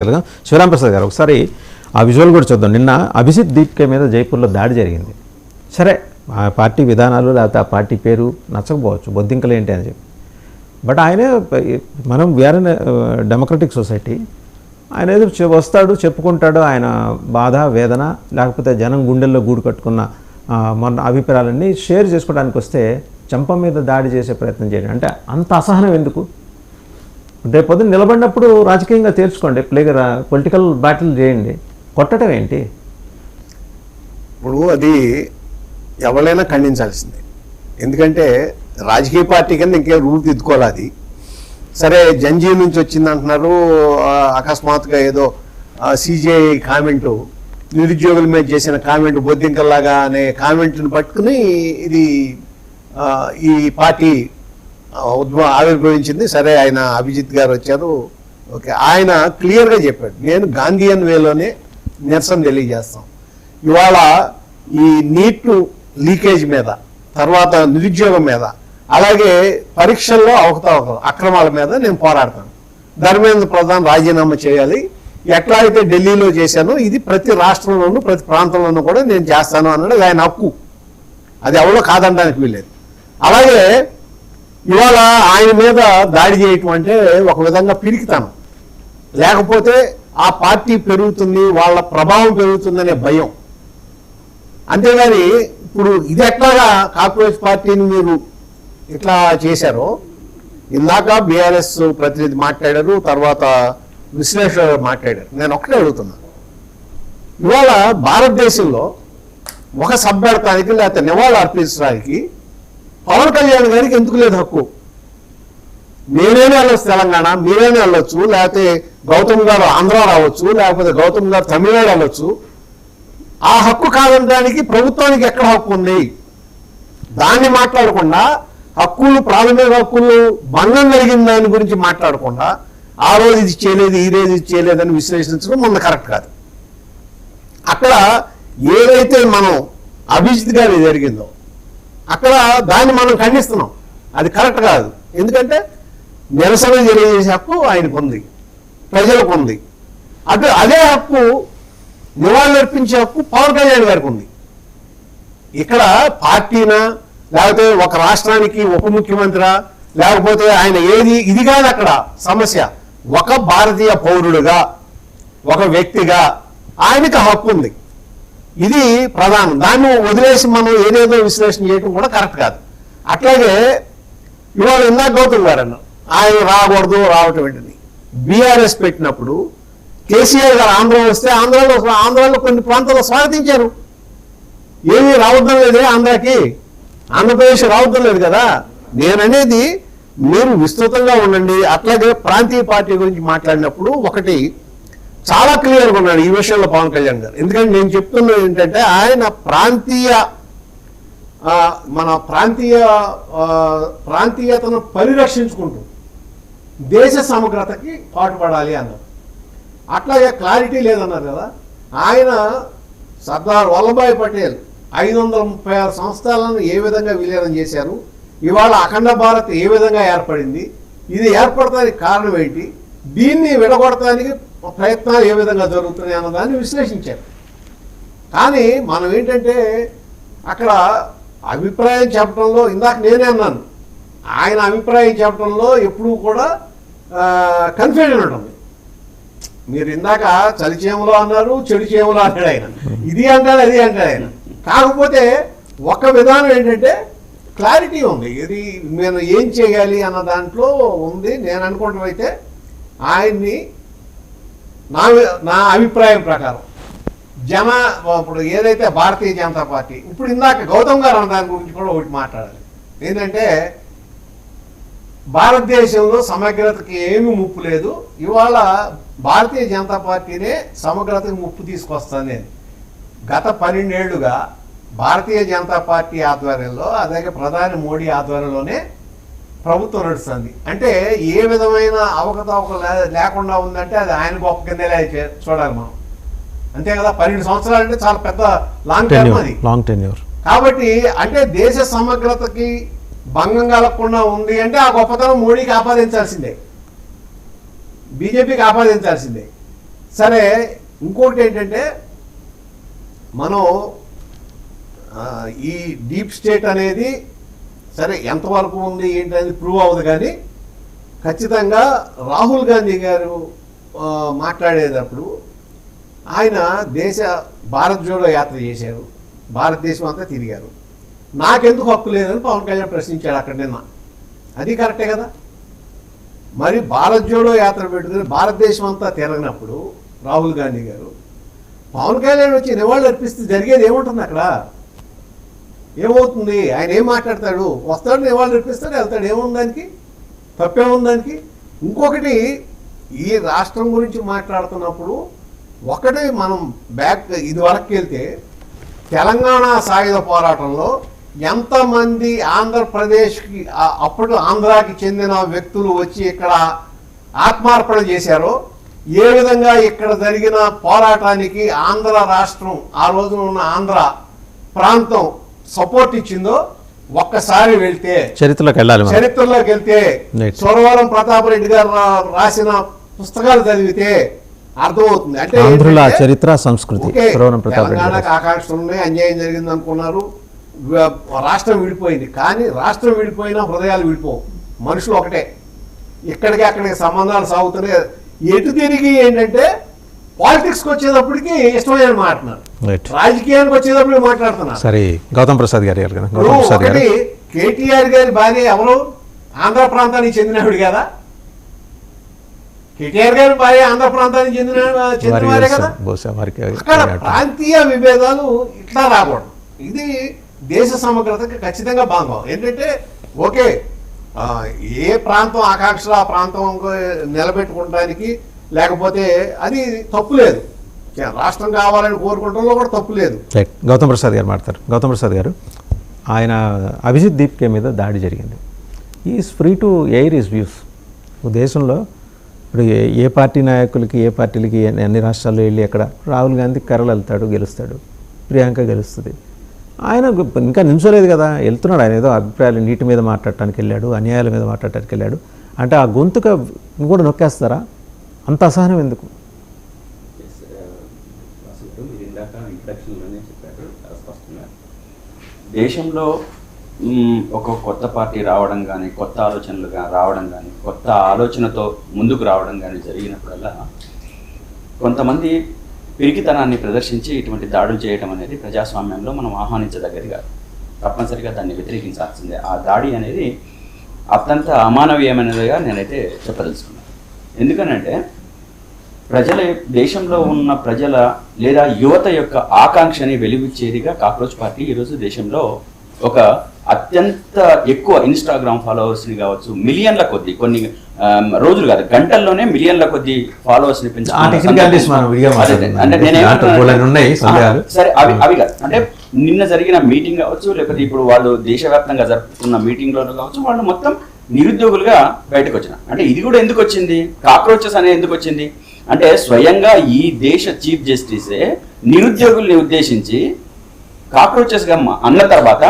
శివరాం ప్రసాద్ గారు ఒకసారి ఆ విజువల్ కూడా చూద్దాం. నిన్న అభిజిత్ దీప్కే మీద జైపూర్లో దాడి జరిగింది. సరే ఆ పార్టీ విధానాలు లేకపోతే ఆ పార్టీ పేరు నచ్చకపోవచ్చు, బొద్దింకలు ఏంటి అని చెప్పి, బట్ ఆయనే మనం వేరే డెమోక్రటిక్ సొసైటీ, ఆయన ఏదో వస్తాడు చెప్పుకుంటాడు ఆయన బాధ వేదన లేకపోతే జనం గుండెల్లో గూడు కట్టుకున్న మన అభిప్రాయాలన్నీ షేర్ చేసుకోవడానికి వస్తే చంప మీద దాడి చేసే ప్రయత్నం చేయండి అంటే అంత అసహనం ఎందుకు? రేపు పొద్దున నిలబడినప్పుడు రాజకీయంగా తేల్చుకోండి, పొలిటికల్ బ్యాటిల్ చేయండి, కొట్టడం ఏంటి? ఇప్పుడు అది ఎవరైనా ఖండించాల్సిందే. ఎందుకంటే రాజకీయ పార్టీ కింద ఇంకే రూల్ దిద్దుకోవాలి. అది సరే జంజీ నుంచి వచ్చింది అంటున్నారు, అకస్మాత్తుగా ఏదో సిజేఐ కామెంటు నిరుద్యోగుల మీద చేసిన కామెంట్ బొద్దింకల్లాగా అనే కామెంట్ని పట్టుకుని ఇది ఈ పార్టీ ఆవిర్భవించింది. సరే ఆయన అభిజిత్ గారు వచ్చారు, ఓకే, ఆయన క్లియర్గా చెప్పాడు, నేను గాంధీయన్ వేలోనే నిరసన తెలియజేస్తాం. ఇవాళ ఈ నీట్ లీకేజ్ మీద, తర్వాత నిరుద్యోగం మీద, అలాగే పరీక్షల్లో అవకతవకలు అక్రమాల మీద నేను పోరాడతాను. ధర్మేంద్ర ప్రధాన్ రాజీనామా చేయాలి. ఎట్లా అయితే ఢిల్లీలో చేశానో ఇది ప్రతి రాష్ట్రంలోనూ ప్రతి ప్రాంతంలోనూ కూడా నేను చేస్తాను అన్నది ఆయన హక్కు, అది ఎవరో కాదనడానికి వీల్లేదు. అలాగే ఇవాళ ఆయన మీద దాడి చేయటం అంటే ఒక విధంగా పిరికితనం, లేకపోతే ఆ పార్టీ పెరుగుతుంది, వాళ్ళ ప్రభావం పెరుగుతుందనే భయం. అంతేగాని ఇప్పుడు ఇది ఎట్లాగా కాంగ్రెస్ పార్టీని మీరు ఇట్లా చేశారో, ఇందాక బీఆర్ఎస్ ప్రతినిధి మాట్లాడారు, తర్వాత విశ్లేషకులు మాట్లాడారు. నేను ఒక్కటే అడుగుతున్నా, ఇవాళ భారతదేశంలో ఒక సభ్యర్థానికి లేకపోతే నివాళులు అర్పించడానికి పవన్ కళ్యాణ్ గారికి ఎందుకు లేదు హక్కు? నేనేనే వెళ్ళొచ్చు తెలంగాణ, మీరేనే వెళ్ళొచ్చు, లేకపోతే గౌతమ్ గారు ఆంధ్ర రావచ్చు, లేకపోతే గౌతమ్ గారు తమిళనాడు వెళ్ళొచ్చు. ఆ హక్కు కాదనడానికి ప్రభుత్వానికి ఎక్కడ హక్కు ఉంది? దాన్ని మాట్లాడకుండా, హక్కులు ప్రాథమిక హక్కులు భంగం కలిగిన దాని గురించి మాట్లాడకుండా ఆ రోజు ఇది చేయలేదు ఈ రోజు ఇది చేయలేదని విశ్లేషించడం మొన్న కరెక్ట్ కాదు. అక్కడ ఏదైతే మనం అభిజిత్ గారి జరిగిందో అక్కడ దాన్ని మనం ఖండిస్తున్నాం, అది కరెక్ట్ కాదు. ఎందుకంటే నిరసన తెలియజేసే హక్కు ఆయనకు ఉంది, ప్రజలకు ఉంది. అదే హక్కు నివాళులు అర్పించే హక్కు పవన్ కళ్యాణ్ గారికి ఉంది. ఇక్కడ పార్టీనా లేకపోతే ఒక రాష్ట్రానికి ఉప ముఖ్యమంత్రి లేకపోతే ఆయన ఏది ఇది కాదు అక్కడ సమస్య. ఒక భారతీయ పౌరుడుగా ఒక వ్యక్తిగా ఆయనకు హక్కు ఉంది, ఇది ప్రధానం. దాన్ని వదిలేసి మనం ఏదేదో విశ్లేషణ చేయడం కూడా కరెక్ట్ కాదు. అట్లాగే ఇవాళ ఇందాక గౌతమ్ గారు అన్న ఆయన రాకూడదు రావటం ఏంటని బీఆర్ఎస్ పెట్టినప్పుడు కేసీఆర్ గారు ఆంధ్ర వస్తే ఆంధ్రాలో కొన్ని ప్రాంతాల్లో స్వాగతించారు. ఏమీ రావద్డం లేదే ఆంధ్రాకి, ఆంధ్రప్రదేశ్ రావద్డం లేదు కదా. నేననేది మీరు విస్తృతంగా ఉండండి. అట్లాగే ప్రాంతీయ పార్టీ గురించి మాట్లాడినప్పుడు ఒకటి చాలా క్లియర్గా ఉన్నాడు ఈ విషయంలో పవన్ కళ్యాణ్ గారు. ఎందుకంటే నేను చెప్తున్నది ఏంటంటే ఆయన మన ప్రాంతీయతను పరిరక్షించుకుంటూ దేశ సమగ్రతకి పాటుపడాలి అన్నారు. అట్లాగే క్లారిటీ లేదన్నారు కదా. ఆయన సర్దార్ వల్లభాయ్ పటేల్ 536 సంస్థలను ఏ విధంగా విలీనం చేశారు, ఇవాళ అఖండ భారత్ ఏ విధంగా ఏర్పడింది, ఇది ఏర్పడటానికి కారణం ఏంటి, దీన్ని విడగొడటానికి ప్రయత్నాలు ఏ విధంగా జరుగుతున్నాయి అన్నదాన్ని విశ్లేషించారు. కానీ మనం ఏంటంటే అక్కడ అభిప్రాయం చెప్పడంలో, ఇందాక నేనే అన్నాను, ఆయన అభిప్రాయం చెప్పడంలో ఎప్పుడూ కూడా కన్ఫ్యూజన్ ఉంటుంది. మీరు ఇందాక చలి చేములో అన్నారు, చెడు చేములో అన్నాడు ఆయన, ఇది అంటాడు అది అంటాడు ఆయన. కాకపోతే ఒక విధానం ఏంటంటే క్లారిటీ ఉంది, ఇది నేను ఏం చేయాలి అన్న దాంట్లో ఉంది. నేను అనుకుంటున్నైతే ఆయన్ని నా అభిప్రాయం ప్రకారం ఇప్పుడు ఏదైతే భారతీయ జనతా పార్టీ, ఇప్పుడు ఇందాక గౌతమ్ గారు అన్న దాని గురించి కూడా ఒకటి మాట్లాడాలి. ఏంటంటే భారతదేశంలో సమగ్రతకి ఏమీ ముప్పు లేదు, ఇవాళ భారతీయ జనతా పార్టీనే సమగ్రతకి ముప్పు తీసుకొస్తాను నేను. గత 12 ఏళ్లుగా భారతీయ జనతా పార్టీ ఆధ్వర్యంలో, అలాగే ప్రధాని మోడీ ఆధ్వర్యంలోనే ప్రభుత్వం నడుస్తుంది. అంటే ఏ విధమైన అవకతవకలు లేకుండా ఉందంటే అది ఆయన గొప్ప కిందలే చూడాలి మనం, అంతే కదా. 12 సంవత్సరాలు అంటే చాలా పెద్ద లాంగ్ టర్మ్, అది లాంగ్ టెన్యూర్. కాబట్టి అంటే దేశ సమగ్రతకి భంగం కలగకుండా ఉంది అంటే ఆ గొప్పతనం మోడీకి ఆపాదించాల్సిందే, బీజేపీకి ఆపాదించాల్సిందే. సరే, ఇంకోటి ఏంటంటే మనం ఈ డీప్ స్టేట్ అనేది సరే ఎంతవరకు ఉంది ఏంటి అనేది ప్రూవ్ అవ్వదు, కానీ ఖచ్చితంగా రాహుల్ గాంధీ గారు మాట్లాడేటప్పుడు ఆయన భారత్ జోడో యాత్ర చేశారు, భారతదేశం అంతా తిరిగారు. నాకెందుకు హక్కు లేదని పవన్ కళ్యాణ్ ప్రశ్నించాడు అక్కడ నిన్న. అది కరెక్టే కదా. మరి భారత్ జోడో యాత్ర పెట్టుకుని భారతదేశం అంతా తిరగనప్పుడు రాహుల్ గాంధీ గారు పవన్ కళ్యాణ్ వచ్చి నివాళులు అర్పిస్తే జరిగేది ఏముంటుంది అక్కడ? ఏమవుతుంది? ఆయన ఏం మాట్లాడతాడు? వస్తాడు, నివాళులు అర్పిస్తాడు, వెళ్తాడు. ఏముంది దానికి? తప్పేముంది దానికి? ఇంకొకటి, ఈ రాష్ట్రం గురించి మాట్లాడుతున్నప్పుడు ఒకటి మనం ఇది వరకు వెళ్తే తెలంగాణ సాయుధ పోరాటంలో ఎంతమంది ఆంధ్రప్రదేశ్కి అప్పుడు ఆంధ్రాకి చెందిన వ్యక్తులు వచ్చి ఇక్కడ ఆత్మార్పణ చేశారో, ఏ విధంగా ఇక్కడ జరిగిన పోరాటానికి ఆంధ్ర రాష్ట్రం, ఆ రోజున ఉన్న ఆంధ్ర ప్రాంతం సపోర్ట్ ఇచ్చిందో ఒక్కసారి వెళ్తే చరిత్రలోకి వెళ్తే సురవరం ప్రతాపరెడ్డి గారు రాసిన పుస్తకాలు చదివితే అర్థమవుతుంది. అంటే చరిత్ర సంస్కృతి, తెలంగాణకు ఆకాంక్షలు ఉన్నాయి, అన్యాయం జరిగింది అనుకున్నారు, రాష్ట్రం విడిపోయింది. కానీ రాష్ట్రం విడిపోయినా హృదయాలు విడిపోవు, మనుషులు ఒకటే. ఇక్కడికి అక్కడికి సంబంధాలు సాగుతున్నాయి. ఎటు తిరిగి ఏంటంటే పాలిటిక్స్కి వచ్చేటప్పటికి ఇష్టమైన మాట్లాడుతున్నారు, రాజకీయానికి వచ్చేటప్పుడు మాట్లాడుతున్నారు. సరే, గౌతమ్ ప్రసాద్ గారు ఒకటి కేటీఆర్ గారి భార్య ఎవరు? ఆంధ్ర ప్రాంతానికి చెందినవాడు కదా. కేటీఆర్ గారి భార్య ఆంధ్ర ప్రాంతానికి చెందినవారే కదా. అక్కడ ప్రాంతీయ విభేదాలు ఇట్లా రాకూడదు. ఇది దేశ సమగ్రతకి ఖచ్చితంగా బాగా. ఏంటంటే ఓకే, ఏ ప్రాంతం ఆకాంక్షలు ఆ ప్రాంతం నిలబెట్టుకోవడానికి, లేకపోతే అది తప్పు లేదు. రాష్ట్రం కావాలని కోరుకోవడంలో కూడా తప్పు లేదు. గౌతమ్ ప్రసాద్ గారు మాట్లాడతారు. గౌతమ్ ప్రసాద్ గారు, ఆయన అభిజిత్ దీప్కే మీద దాడి జరిగింది. Is free to air his views. దేశంలో ఇప్పుడు ఏ పార్టీ నాయకులకి, ఏ పార్టీలకి అన్ని రాష్ట్రాల్లో వెళ్ళి అక్కడ రాహుల్ గాంధీ కర్రలు వెళ్తాడు, గెలుస్తాడు, ప్రియాంక గెలుస్తుంది. ఆయన ఇంకా నిల్చోలేదు కదా, వెళ్తున్నాడు. ఆయన ఏదో అభిప్రాయాలు నీటి మీద మాట్లాడటానికి వెళ్ళాడు, అన్యాయాల మీద మాట్లాడటానికి వెళ్ళాడు. అంటే ఆ గొంతుక కూడా నొక్కేస్తారా? అంత అసహనం ఎందుకు? దేశంలో ఒక కొత్త పార్టీ రావడం కానీ, కొత్త ఆలోచనలు రావడం కానీ, కొత్త ఆలోచనతో ముందుకు రావడం కానీ జరిగినప్పుడల్లా కొంతమంది పిరికితనాన్ని ప్రదర్శించి ఇటువంటి దాడులు చేయడం అనేది ప్రజాస్వామ్యంలో మనం ఆహ్వానించదగ్గది కాదు. తప్పనిసరిగా దాన్ని వ్యతిరేకించాల్సిందే. ఆ దాడి అనేది అత్యంత అమానవీయమైనదిగా నేనైతే చెప్పదలుచుకున్నాను. ఎందుకనంటే దేశంలో ఉన్న ప్రజల లేదా యువత యొక్క ఆకాంక్షని వెలిబుచ్చేదిగా కాక్రోచ్ పార్టీ ఈరోజు దేశంలో ఒక అత్యంత ఎక్కువ ఇన్స్టాగ్రామ్ ఫాలోవర్స్ని కావచ్చు, మిలియన్ల కొద్ది, కొన్ని రోజులు కాదు గంటల్లోనే మిలియన్ల కొద్ది ఫాలోవర్స్ని సరే అవి కాదు. అంటే నిన్న జరిగిన మీటింగ్ కావచ్చు, లేకపోతే ఇప్పుడు వాళ్ళు దేశవ్యాప్తంగా జరుపుతున్న మీటింగ్లో కావచ్చు, వాళ్ళు మొత్తం నిరుద్యోగులుగా బయటకు వచ్చిన. అంటే ఇది కూడా ఎందుకు వచ్చింది? కాక్రోచెస్ అనేది ఎందుకు వచ్చింది అంటే స్వయంగా ఈ దేశ చీఫ్ జస్టిసే నిరుద్యోగుల్ని ఉద్దేశించి కాక్రోచెస్గా అన్న తర్వాత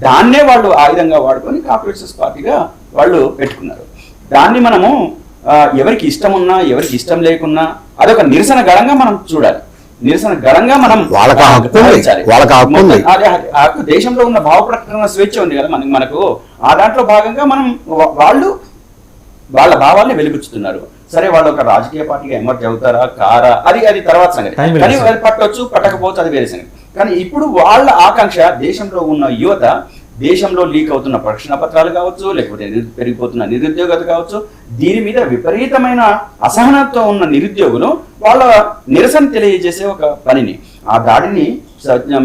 దాన్నే వాళ్ళు ఆయుధంగా వాడుకొని కాక్రోచెస్ పార్టీగా వాళ్ళు పెట్టుకున్నారు. దాన్ని మనము ఎవరికి ఇష్టం ఉన్నా ఎవరికి ఇష్టం లేకున్నా అదొక నిరసన గళంగా మనం చూడాలి. నిరసన గళంగా మనం దేశంలో ఉన్న భావ ప్రకటన స్వేచ్ఛ ఉంది కదా మనకు. ఆ దాంట్లో భాగంగా మనం వాళ్ళ భావాల్ని వెలిబుచ్చుతున్నారు. సరే, వాళ్ళు ఒక రాజకీయ పార్టీగా ఎమర్జ్ అవుతారా కారా అది తర్వాత సంగతి. కానీ అది పట్టవచ్చు, పట్టకపోవచ్చు, అది వేరే సంగతి. కానీ ఇప్పుడు వాళ్ళ ఆకాంక్ష దేశంలో ఉన్న యువత, దేశంలో లీక్ అవుతున్న ప్రశ్న పత్రాలు కావచ్చు, లేకపోతే పెరిగిపోతున్న నిరుద్యోగత కావచ్చు, దీని మీద విపరీతమైన అసహనంతో ఉన్న నిరుద్యోగులు వాళ్ళ నిరసన తెలియజేసే ఒక పనిని, ఆ దాడిని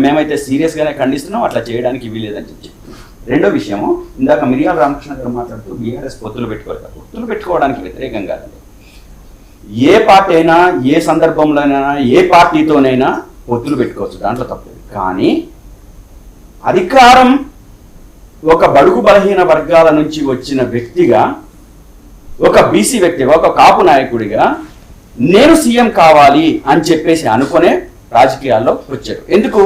మేమైతే సీరియస్ గానే ఖండిస్తున్నాం. అట్లా చేయడానికి వీలేదని చెప్పి. రెండో విషయము, ఇందాక మిరియాల రామకృష్ణ గారు మాట్లాడుతూ బీఆర్ఎస్ పొత్తులు పెట్టుకోవడానికి వ్యతిరేకం కాదండి. ఏ పార్టీ అయినా, ఏ సందర్భంలోనైనా, ఏ పార్టీతోనైనా పొత్తులు పెట్టుకోవచ్చు, దాంట్లో తప్పలేదు. కానీ అధికారం ఒక బడుగు బలహీన వర్గాల నుంచి వచ్చిన వ్యక్తిగా, ఒక బీసీ వ్యక్తిగా, ఒక కాపు నాయకుడిగా నేను సీఎం కావాలి అని చెప్పేసి అనుకునే రాజకీయాల్లో వచ్చాడు. ఎందుకు?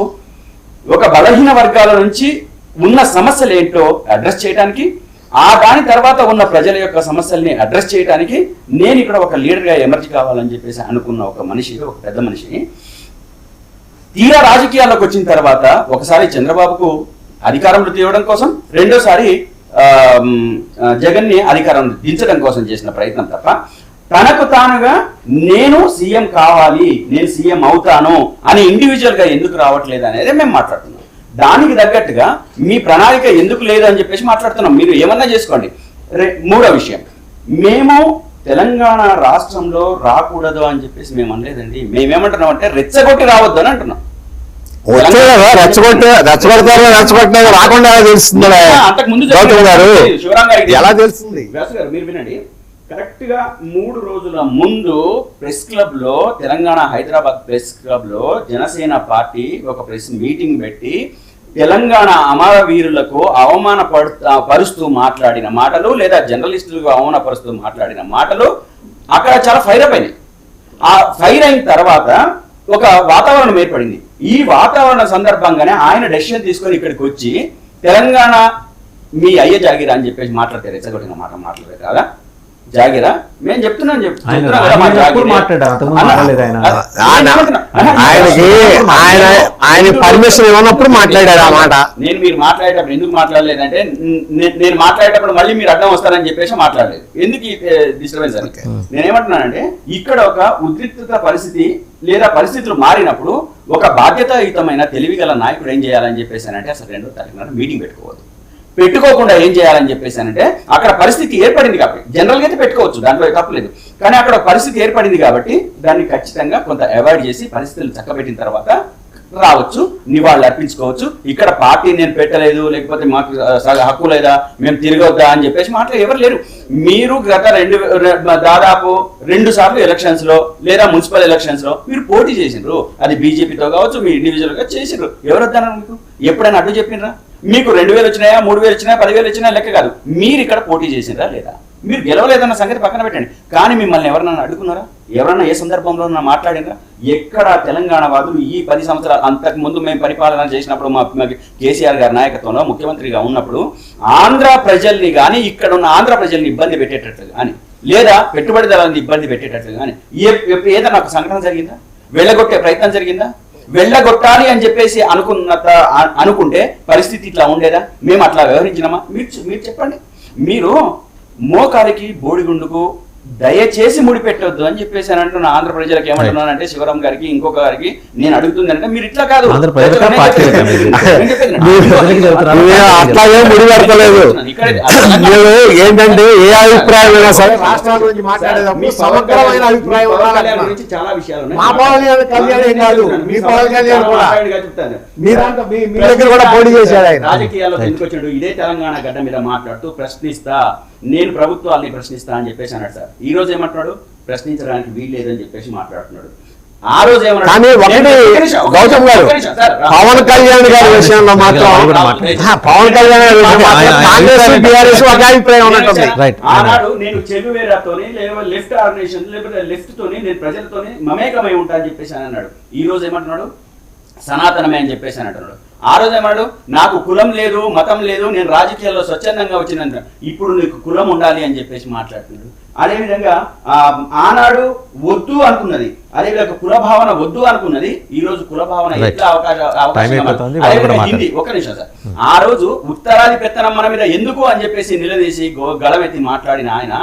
ఒక బలహీన వర్గాల నుంచి ఉన్న సమస్యలు ఏంటో అడ్రస్ చేయడానికి, దాని తర్వాత ఉన్న ప్రజల యొక్క సమస్యల్ని అడ్రస్ చేయడానికి నేను ఇక్కడ ఒక లీడర్గా ఎమర్జీ కావాలని చెప్పేసి అనుకున్న ఒక మనిషి, ఒక పెద్ద మనిషి, తీరా రాజకీయాల్లోకి వచ్చిన తర్వాత ఒకసారి చంద్రబాబుకు అధికారంలో తీయడం కోసం, రెండోసారి జగన్ని అధికారం దించడం కోసం చేసిన ప్రయత్నం తప్ప తనకు తానుగా నేను సీఎం కావాలి, నేను సీఎం అవుతాను అని ఇండివిజువల్ గా ఎందుకు రావట్లేదు అనేది మేము మాట్లాడుతున్నాం. దానికి తగ్గట్టుగా మీ ప్రణాళిక ఎందుకు లేదు అని చెప్పేసి మాట్లాడుతున్నాం. మీరు ఏమన్నా చేసుకోండి. మూడో విషయం, మేము తెలంగాణ రాష్ట్రంలో రాకూడదు అని చెప్పేసి మేము అనలేదండి. మేమేమంటున్నాం అంటే రెచ్చగొట్టి రావద్దు అని అంటున్నాం. రాకుండా తెలుస్తుంది. అంతకు ముందు ఎలా తెలుస్తుంది మీరు వినండి. కరెక్ట్ గా 3 రోజుల ముందు ప్రెస్ క్లబ్ లో, తెలంగాణ హైదరాబాద్ ప్రెస్ క్లబ్ లో జనసేన పార్టీ ఒక ప్రెస్ మీటింగ్ పెట్టి తెలంగాణ అమరవీరులకు పరుస్తూ మాట్లాడిన మాటలు, లేదా జర్నలిస్టులకు అవమానపరుస్తూ మాట్లాడిన మాటలు అక్కడ చాలా ఫైర్ అప్ అయినాయి. ఆ ఫైర్ అయిన తర్వాత ఒక వాతావరణం ఏర్పడింది. ఈ వాతావరణ సందర్భంగానే ఆయన డెసిషన్ తీసుకొని ఇక్కడికి వచ్చి తెలంగాణ మీ అయ్య జాగిరా అని చెప్పేసి మాట్లాడితే రెచ్చగొట్టిన మాట్లాడారు కదా. జాగిరా మేము చెప్తున్నాను ఆయన పర్మిషన్ ఇవ్వనప్పుడు మాట్లాడారు ఆ మాట. నేను మీరు మాట్లాడేటప్పుడు ఎందుకు మాట్లాడలేదంటే నేను మాట్లాడేటప్పుడు మళ్ళీ మీరు అడ్డం వస్తారని చెప్పేసి మాట్లాడలేదు. ఎందుకు డిస్టర్బెన్స్ అని నేనేమంటున్నానంటే, ఇక్కడ ఒక ఉద్రిక్తత పరిస్థితి లేదా పరిస్థితులు మారినప్పుడు ఒక బాధ్యతాయుతమైన తెలివిగల నాయకుడు ఏం చేయాలని చెప్పేసానంటే అసలు 2వ తారీఖున మీటింగ్ పెట్టుకోవద్దు. పెట్టుకోకుండా ఏం చేయాలని చెప్పేసానంటే అక్కడ పరిస్థితి ఏర్పడింది కాబట్టి, జనరల్గా అయితే పెట్టుకోవచ్చు, దాంట్లో తప్పలేదు, కానీ అక్కడ పరిస్థితి ఏర్పడింది కాబట్టి దాన్ని ఖచ్చితంగా కొంత అవాయిడ్ చేసి పరిస్థితులు చక్కబెట్టిన తర్వాత రావచ్చు, నివాళులు అర్పించుకోవచ్చు. ఇక్కడ పార్టీ నేను పెట్టలేదు, లేకపోతే మాకు హక్కు లేదా, మేము తిరగొద్దా అని చెప్పేసి మాటలు ఎవరు లేరు. మీరు గత దాదాపు 2 సార్లు ఎలక్షన్స్ లో లేదా మున్సిపల్ ఎలక్షన్స్ లో మీరు పోటీ చేసిండ్రు. అది బీజేపీతో కావచ్చు, మీ ఇండివిజువల్ గా చేసిండ్రు. ఎవరు వద్దన్నారు మీకు? ఎప్పుడైనా అడ్డు చెప్పినరా? మీకు 2000 వచ్చినాయా, 3000 వచ్చినాయా, 10,000 వచ్చినా లెక్క కాదు. మీరు ఇక్కడ పోటీ చేసిండ్రా లేదా? మీరు గెలవలేదన్న సంగతి పక్కన పెట్టండి. కానీ మిమ్మల్ని ఎవరన్నా అడుగున్నారా? ఎవరన్నా ఏ సందర్భంలో మాట్లాడినరా? ఎక్కడ తెలంగాణ వాదులు ఈ 10 సంవత్సరాలు, అంతకు ముందు మేము పరిపాలన చేసినప్పుడు మా కేసీఆర్ గారి నాయకత్వంలో ముఖ్యమంత్రిగా ఉన్నప్పుడు ఆంధ్ర ప్రజల్ని కానీ, ఇక్కడ ఉన్న ఆంధ్ర ప్రజల్ని ఇబ్బంది పెట్టేటట్లు కానీ, లేదా పెట్టుబడిదారులను ఇబ్బంది పెట్టేటట్లు కానీ ఏదైనా ఒక సంఘటన జరిగిందా? వెళ్ళగొట్టే ప్రయత్నం జరిగిందా? వెళ్ళగొట్టాలి అని చెప్పేసి అనుకుంటే పరిస్థితి ఇట్లా ఉండేదా? మేము అట్లా వ్యవహరించినామా? మీరు చెప్పండి. మీరు మోకాలికి బోడిగుండుకు దయచేసి ముడిపెట్టొద్దు అని చెప్పేసి అని అంటున్నా. ఆంధ్ర ప్రజలకు ఏమంటున్నానంటే, శివరాం గారికి, ఇంకొక గారికి నేను అడుగుతుంది అంటే, మీరు ఇట్లా కాదు, ఏంటంటే ఏ అభిప్రాయం రాష్ట్రాల గురించి మాట్లాడేటప్పుడు సమగ్రమైన అభిప్రాయం గురించి చాలా విషయాలు రాజకీయాల్లో ఎందుకు వచ్చాడు? ఇదే తెలంగాణ గడ్డ మీద మాట్లాడుతూ ప్రశ్నిస్తా, నేను ప్రభుత్వాన్ని ప్రశ్నిస్తా అని చెప్పేసి అన్నాడు సార్. ఈ రోజు ఏమంటున్నాడు? ప్రశ్నించడానికి వీల్లేదని చెప్పేసి మాట్లాడుతున్నాడు. ఆ రోజు గౌతమ్ గారు పవన్ కళ్యాణ్ గారి విషయంలో మాత్రం పవన్ కళ్యాణ్ ఆనాడు నేను చెగువేరాతోని లేదా లెఫ్ట్ ఆర్గనైజేషన్ లేకపోతే లెఫ్ట్ తోని నేను ప్రజలతోని మమేకమై ఉంటా అని చెప్పేసి అని అన్నాడు. ఈ రోజు ఏమంటున్నాడు? సనాతనమే అని చెప్పేసి అని అంటున్నాడు. ఆ రోజు ఏమన్నాడు? నాకు కులం లేదు, మతం లేదు, నేను రాజకీయాల్లో స్వచ్ఛందంగా వచ్చినంత, ఇప్పుడు నీకు కులం ఉండాలి అని చెప్పేసి మాట్లాడుతున్నాడు. అదేవిధంగా ఆనాడు వద్దు అనుకున్నది, అదేవిధంగా కుల భావన వద్దు అనుకున్నది, ఈ రోజు కుల భావన ఎట్లా అవకాశం హిందీ. ఒక్క నిమిషం సార్. ఆ రోజు ఉత్తరాది పెత్తనం మన మీద ఎందుకు అని చెప్పేసి నిలదీసి గళమెత్తి మాట్లాడిన ఆయన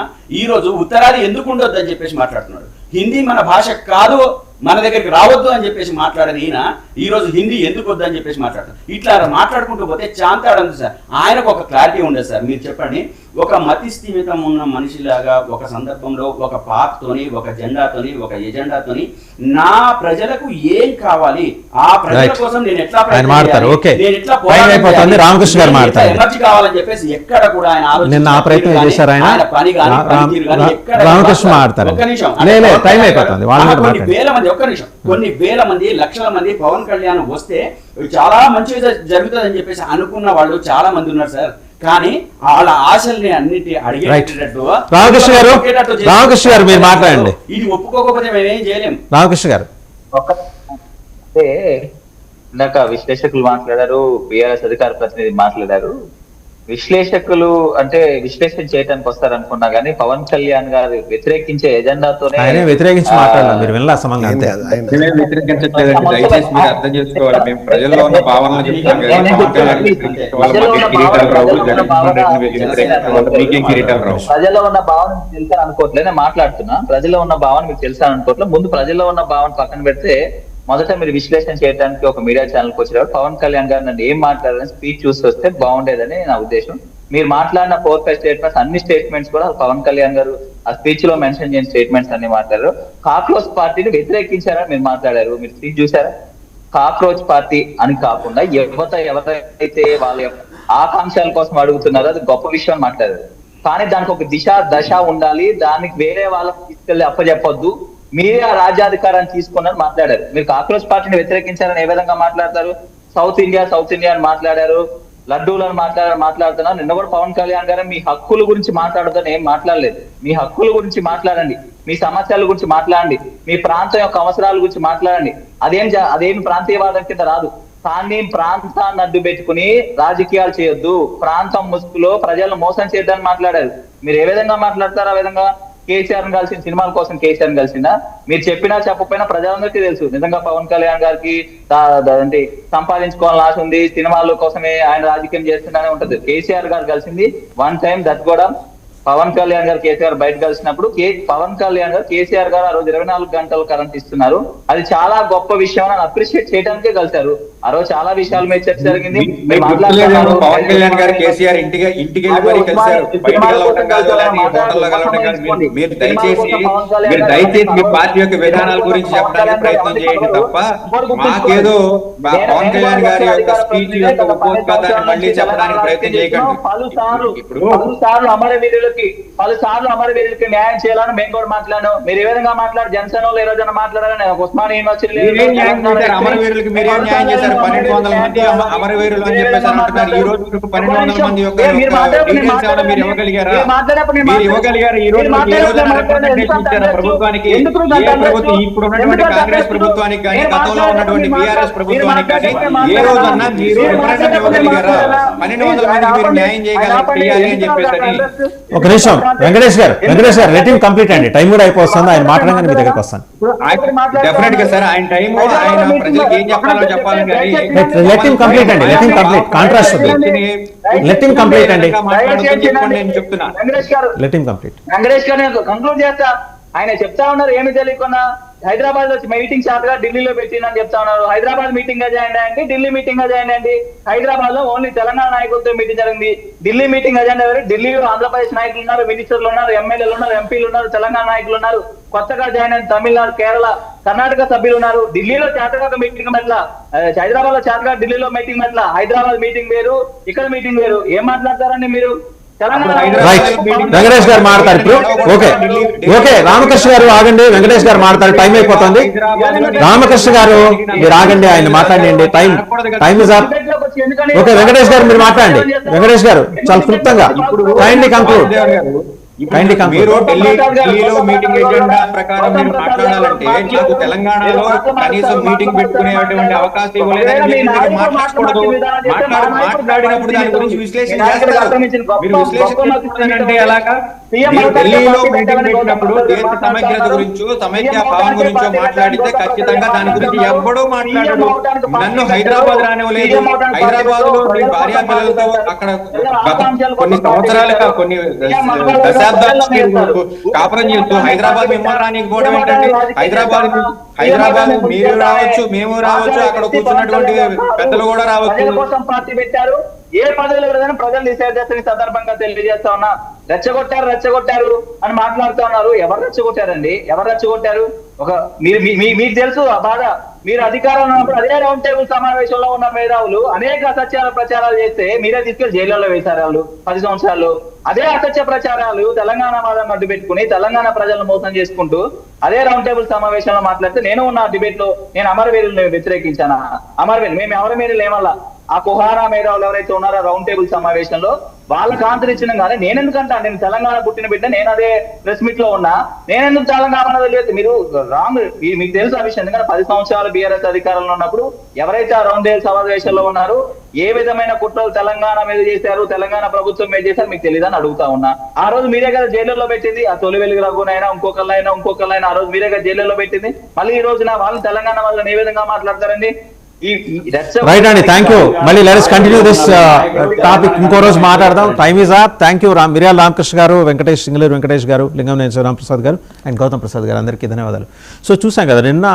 ఈ రోజు ఉత్తరాది ఎందుకు ఉండొద్దు అని చెప్పేసి మాట్లాడుతున్నాడు. హిందీ మన భాష కాదు, మన దగ్గరికి రావద్దు అని చెప్పేసి మాట్లాడని ఈయన ఈ రోజు హిందీ ఎందుకు వద్దు అని చెప్పేసి మాట్లాడతారు. ఇట్లా మాట్లాడుకుంటూ పోతే చాంతాడంది సార్. ఆయనకు ఒక క్లారిటీ ఉండదు సార్. మీరు చెప్పండి, ఒక మతి స్థిమితం ఉన్న మనిషిలాగా ఒక సందర్భంలో ఒక పార్టీతోని, ఒక జెండాతోని, ఒక ఎజెండాతోని నా ప్రజలకు ఏం కావాలి, ఆ ప్రజల కోసం నేను ఎట్లా రామకృష్ణ గారు మాట్లాడారు, ఎనర్జీ కావాలని చెప్పేసి ఎక్కడ కూడా ఆయన ప్రయత్నం చేశారు. ఆయన పని కానీ రామకృష్ణ మాట్లాడతారు. ఒక్క నిమిషం. కొన్ని వేల మంది, లక్షల మంది పవన్ కళ్యాణ్ వస్తే చాలా మంచిగా జరుగుతుందని చెప్పేసి అనుకున్న వాళ్ళు చాలా మంది ఉన్నారు సార్. కానీ వాళ్ళ ఆశల్ని అన్నిటి అడిగేటట్టు రామకృష్ణ గారు మీరు మాట్లాడండి. ఇది ఒప్పుకోకపోతే మేమేం చేయలేం. రామకృష్ణ గారు ఇందాక విశ్లేషకులు మాట్లాడారు, బీఆర్ఎస్ అధికార ప్రతినిధి మాట్లాడారు. విశ్లేషకులు అంటే విశ్లేషణ చేయడానికి వస్తారనుకున్నా కానీ పవన్ కళ్యాణ్ గారు వ్యతిరేకించే ఎజెండాతోనే ఆయనే వ్యతిరేకించి మాట్లాడాలి, మీరు వినలా సమంగా అంతే. మేమే వ్యతిరేకించట్లేదండి, దయచేసి మీరు అర్థం చేసుకోవాలి. మేము ప్రజల్లో ఉన్న భావనలు చెప్తాం కదా. పవన్ కళ్యాణ్ కిరీటాలు రావు, జగన్మోహన్ రెడ్డిని వ్యతిరేకించే మీకేం కిరీటాలు రావు. ప్రజల్లో ఉన్న భావన మీకు తెలుసా అనుకోవట్లే, నేను మాట్లాడుతున్నా. ప్రజల్లో ఉన్న భావన మీకు తెలుసా అనుకోవట్లే. ముందు ప్రజల్లో ఉన్న భావన పక్కన పెడితే మొదట మీరు విశ్లేషణ చేయడానికి ఒక మీడియా ఛానల్కి వచ్చేటప్పుడు పవన్ కళ్యాణ్ గారు నన్ను ఏం మాట్లాడారని స్పీచ్ చూసి వస్తే బాగుండేదని నా ఉద్దేశం. మీరు మాట్లాడిన 4-5 స్టేట్మెంట్స్, అన్ని స్టేట్మెంట్స్ కూడా పవన్ కళ్యాణ్ గారు ఆ స్పీచ్ లో మెన్షన్ చేసిన స్టేట్మెంట్స్ అన్ని మాట్లాడారు. కాక్రోచ్ పార్టీని వ్యతిరేకించారని మీరు మాట్లాడారు. మీరు స్పీచ్ చూసారా? కాక్రోచ్ పార్టీ అని కాకుండా ఎవరైతే వాళ్ళ యొక్క ఆకాంక్షల కోసం అడుగుతున్నారో అది గొప్ప విషయం మాట్లాడారు. కానీ దానికి ఒక దశ ఉండాలి, దానికి వేరే వాళ్ళకి తీసుకెళ్లి అప్పచెప్పొద్దు, మీరే ఆ రాజ్యాధికారాన్ని తీసుకున్నారని మాట్లాడారు. మీరు కాక్రోచ్ పార్టీని వ్యతిరేకించారని ఏ విధంగా మాట్లాడతారు? సౌత్ ఇండియా అని మాట్లాడారు, లడ్డూలను మాట్లాడుతున్నారు. నిన్న కూడా పవన్ కళ్యాణ్ గారు మీ హక్కుల గురించి మాట్లాడుతాను ఏం మాట్లాడలేదు. మీ హక్కుల గురించి మాట్లాడండి, మీ సమస్యల గురించి మాట్లాడండి, మీ ప్రాంతం యొక్క అవసరాల గురించి మాట్లాడండి. అదేం ప్రాంతీయవాదం కింద రాదు. కానీ ప్రాంతాన్ని అడ్డు పెట్టుకుని రాజకీయాలు చేయొద్దు, ప్రాంతం ముసుగులో ప్రజలను మోసం చేద్దని మాట్లాడారు. మీరు ఏ విధంగా మాట్లాడతారు? ఆ విధంగా కేసీఆర్ కలిసిన సినిమాల కోసం కేసీఆర్ కలిసిందా? మీరు చెప్పినా చెప్పకపోయినా ప్రజలందరికీ తెలుసు నిజంగా పవన్ కళ్యాణ్ గారికి అంటే సంపాదించుకోవాలని ఆశ ఉంది, సినిమాల కోసమే ఆయన రాజకీయం చేస్తున్నానే ఉంటది. కేసీఆర్ గారు కలిసింది వన్ టైం, దట్ కూడా పవన్ కళ్యాణ్ గారు కేసీఆర్ బయట కలిసినప్పుడు పవన్ కళ్యాణ్ గారు కేసీఆర్ గారు ఆ రోజు 24 గంటలు కరెంట్ ఇస్తున్నారు. అది చాలా గొప్ప విషయం అని అప్రిషియేట్ చేయడానికే కలిసారు. ఆ రోజు చాలా విషయాల మీద చర్చ జరిగింది. పవన్ కళ్యాణ్ గారు కేసీఆర్ ఇంటికి వెళ్ళి కలిసారు. మీరు దయచేసి మీ పార్టీ యొక్క విధానాల గురించి చెప్పడానికి ప్రయత్నం చేయండి తప్ప మాకేదో పవన్ కళ్యాణ్ గారి యొక్క స్పీచ్ యొక్క ఉపోద్ఘాతాన్ని మళ్ళీ చెప్పడానికి ప్రయత్నం చేయకండి. పలుసార్లు అమరవీరులకి న్యాయం చేయాలని మేము కూడా మాట్లాడాను. మీరు ఏ విధంగా మాట్లాడు జనసేన ఏ రోజైనా మాట్లాడారని ఉస్మానియా యూనివర్సిటీ అమరవీరులకి మీరేం న్యాయం చేశారు? 1200 మంది అమరవీరులు అని చెప్పేసి అంటున్నారు. ఈ రోజు 1200 మంది యొక్క డీటెయిల్స్ ఏమైనా మీరు ఇవ్వగలిగారా? మీరు ఇవ్వగలిగారు? ఈ రోజు ఏ రోజైనా రిప్రజెంటేషన్ ఇచ్చారా ప్రభుత్వానికి? ఏ ప్రభుత్వం ఇప్పుడు ఉన్నటువంటి కాంగ్రెస్ ప్రభుత్వానికి కానీ గతంలో ఉన్నటువంటి బీఆర్ఎస్ ప్రభుత్వానికి కానీ ఏ రోజన్నా మీరు రిప్రజెంటేషన్ ఇవ్వగలిగారా? 1200 మందికి మీరు న్యాయం చేయాలి అని చెప్పేసి. ఒక నిమిషం వెంకటేష్ గారు లెట్ హిమ్ కంప్లీట్ అండి, టైం కూడా అయిపోతుంది. ఆయన మాట్లాడగానే మీ దగ్గరికి వస్తాను. డెఫినెట్ గా సార్, ఆయన టైం ఆయన ప్రజలకు ఏం చెప్పాలో చెప్పాలని కానీ లెట్ హిమ్ కంప్లీట్ అండి, let him complete. Contrast let him complete అండి, నేను చెప్తున్నా. Let him complete. వెంకటేష్ గారు కంక్లూడ్ చేస్తా. ఆయన చెప్తా ఉన్నారు ఏమి తెలియకుండా హైదరాబాద్ లో మీటింగ్ షార్ట్ గా ఢిల్లీలో పెట్టిందని చెప్తా ఉన్నారు. హైదరాబాద్ మీటింగ్ గా జాయిన్ అయ్యండి, ఢిల్లీ మీటింగ్ గా జాయిన్ అయ్యండి. హైదరాబాద్ లో ఓన్లీ తెలంగాణ నాయకులతో మీటింగ్ జరిగింది. ఢిల్లీ మీటింగ్ అజెండా ఎవరు? ఢిల్లీలో ఆంధ్రప్రదేశ్ నాయకులు ఉన్నారు, మినిస్టర్లు ఉన్నారు, ఎమ్మెల్యేలు ఉన్నారు, ఎంపీలు ఉన్నారు, తెలంగాణ నాయకులు ఉన్నారు, కొత్తగా జాయిన్ అయిన తమిళనాడు, కేరళ, కర్ణాటక సభ్యులు ఉన్నారు. ఢిల్లీలో చేతగా మీటింగ్ మెట్ల, హైదరాబాద్ లో చేతగా ఢిల్లీలో మీటింగ్ మెట్ల. హైదరాబాద్ మీటింగ్ వేరు, ఇక్కడ మీటింగ్ వేరు. ఏం మాట్లాడతారండి మీరు? వెంకటేష్ గారు మాట్లాడతారు ఇప్పుడు. ఓకే రామకృష్ణ గారు ఆగండి, వెంకటేష్ గారు మాట్లాడతారు, టైం అయిపోతుంది. రామకృష్ణ గారు మీరు ఆగండి, ఆయన మాట్లాడండి, time is up. Okay Venkatesh గారు మీరు మాట్లాడండి. వెంకటేష్ గారు చాలా క్లుప్తంగా కైండ్లీ కంక్లూడ్. మీరు ఢిల్లీలో మీటింగ్ ఎజెండా ప్రకారం మీరు మాట్లాడాలంటే నాకు తెలంగాణలో కనీసం మీటింగ్ పెట్టుకునేటువంటి అవకాశం ఇవ్వలేదని మాట్లాడకూడదు. మాట్లాడినప్పుడు దాని గురించి విశ్లేషణ చేస్తారు. మీరు విశ్లేషణ అంటే ఎలాగా? మీరు ఢిల్లీలో మీటింగ్ పెట్టినప్పుడు దేశ సమైక్యత గురించో సమైక్య భావం గురించో మాట్లాడితే ఖచ్చితంగా దాని గురించి ఎవ్వడూ మాట్లాడడు. నన్ను హైదరాబాద్ రానివ్వలేదు. హైదరాబాద్ లో మీ భార్యా పిల్లలతో అక్కడ కొన్ని సంవత్సరాలుగా కొన్ని కాపురం చేస్తూ హైదరాబాద్ మిమ్మల్ని రానికపోవడం ఏంటండి? హైదరాబాద్ మీరు రావచ్చు, మేము రావచ్చు, అక్కడ కూర్చున్నటువంటి పెద్దలు కూడా రావచ్చు. పార్టీ పెట్టారు, ఏ పదవులు ఎవరైనా ప్రజలు డిసైడ్ చేస్తే సందర్భంగా తెలియజేస్తా ఉన్నా. రెచ్చగొట్టారు అని మాట్లాడుతూ ఉన్నారు. ఎవరు రెచ్చగొట్టారండి? ఎవరు రెచ్చగొట్టారు? మీకు తెలుసు ఆ బాధ. మీరు అధికారంలో ఉన్నప్పుడు అదే రౌండ్ టేబుల్ సమావేశంలో ఉన్న మేధావులు అనేక అసత్యాల ప్రచారాలు చేస్తే మీరే తీసుకెళ్లి జైల్లో వేశారు వాళ్ళు 10 సంవత్సరాలు. అదే అసత్య ప్రచారాలు తెలంగాణ వాదం అడ్డు పెట్టుకుని తెలంగాణ ప్రజలను మోసం చేసుకుంటూ అదే రౌండ్ టేబుల్ సమావేశంలో మాట్లాడితే నేను ఉన్న డిబేట్ లో నేను అమరవీరులను వ్యతిరేకించానా? అమరవీరులు మేము అమరవీరులు ఏమల్లా ఆ కుహారా మేధావులు ఎవరైతే ఉన్నారో రౌండ్ టేబుల్ సమావేశంలో వాళ్ళకి ఆంతరించడం కానీ నేనెందుకంటా? నేను తెలంగాణ పుట్టిన బిడ్డ, నేను అదే ప్రెస్ మీట్ లో ఉన్నా, నేనెందుకు తెలంగాణ తెలియదు? మీరు రాంగ్, మీకు తెలుసు ఆ విషయం. ఎందుకంటే 10 సంవత్సరాలు బీఆర్ఎస్ అధికారంలో ఉన్నప్పుడు ఎవరైతే ఆ రౌండ్ టేబుల్ సమావేశంలో ఉన్నారో ఏ విధమైన కుట్రలు తెలంగాణ మీద చేశారు, తెలంగాణ ప్రభుత్వం మీద చేశారు మీకు తెలియదని అడుగుతా ఉన్నా. ఆ రోజు మీరే కదా జైలులో పెట్టింది, ఆ తొలి వెలుగు రఘునైనా ఇంకొకళ్ళైనా ఆ రోజు మీరే కదా జైలులో పెట్టింది. మళ్ళీ ఈ రోజున వాళ్ళు తెలంగాణ వాళ్ళని ఏ విధంగా మాట్లాడతారండి? రైట్ అండి, థ్యాంక్ యూ. మళ్ళీ లెట్స్ కంటిన్యూ దిస్ టాపిక్ ఇంకో రోజు మాట్లాడదాం. Time is up. Thank you Miryala Ramakrishna గారు, సింగళూరు వెంకటేష్ గారు, లింగంనేని శివరామప్రసాద్ గారు అండ్ గౌతమ్ ప్రసాద్ గారు, అందరికీ ధన్యవాదాలు. సో చూసాం కదా నిన్న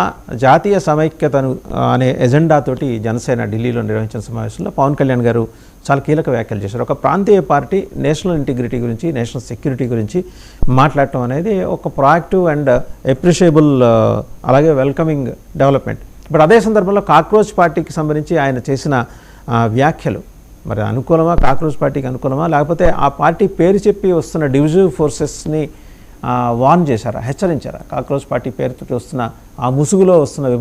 జాతీయ సమైక్యతను అనే ఎజెండా తోటి జనసేన ఢిల్లీలో నిర్వహించిన సమావేశంలో పవన్ కళ్యాణ్ గారు చాలా కీలక వ్యాఖ్యలు చేశారు. ఒక ప్రాంతీయ పార్టీ నేషనల్ ఇంటిగ్రిటీ గురించి, నేషనల్ సెక్యూరిటీ గురించి మాట్లాడటం అనేది ఒక ప్రొయాక్టివ్ అండ్ అప్రిషియబుల్ అలాగే వెల్కమింగ్ డెవలప్మెంట్. బట్ అదే సందర్భంలో కాక్రోచ్ పార్టీకి సంబంధించి ఆయన చేసిన వ్యాఖ్యలు మరి అనుకూలమా, కాక్రోచ్ పార్టీకి అనుకూలమా, లేకపోతే ఆ పార్టీ పేరు చెప్పి వస్తున్న డివిజివ్ ఫోర్సెస్ని వార్న్ చేశారా, హెచ్చరించారా? కాక్రోచ్ పార్టీ పేరుతో వస్తున్న ఆ ముసుగులో వస్తున్న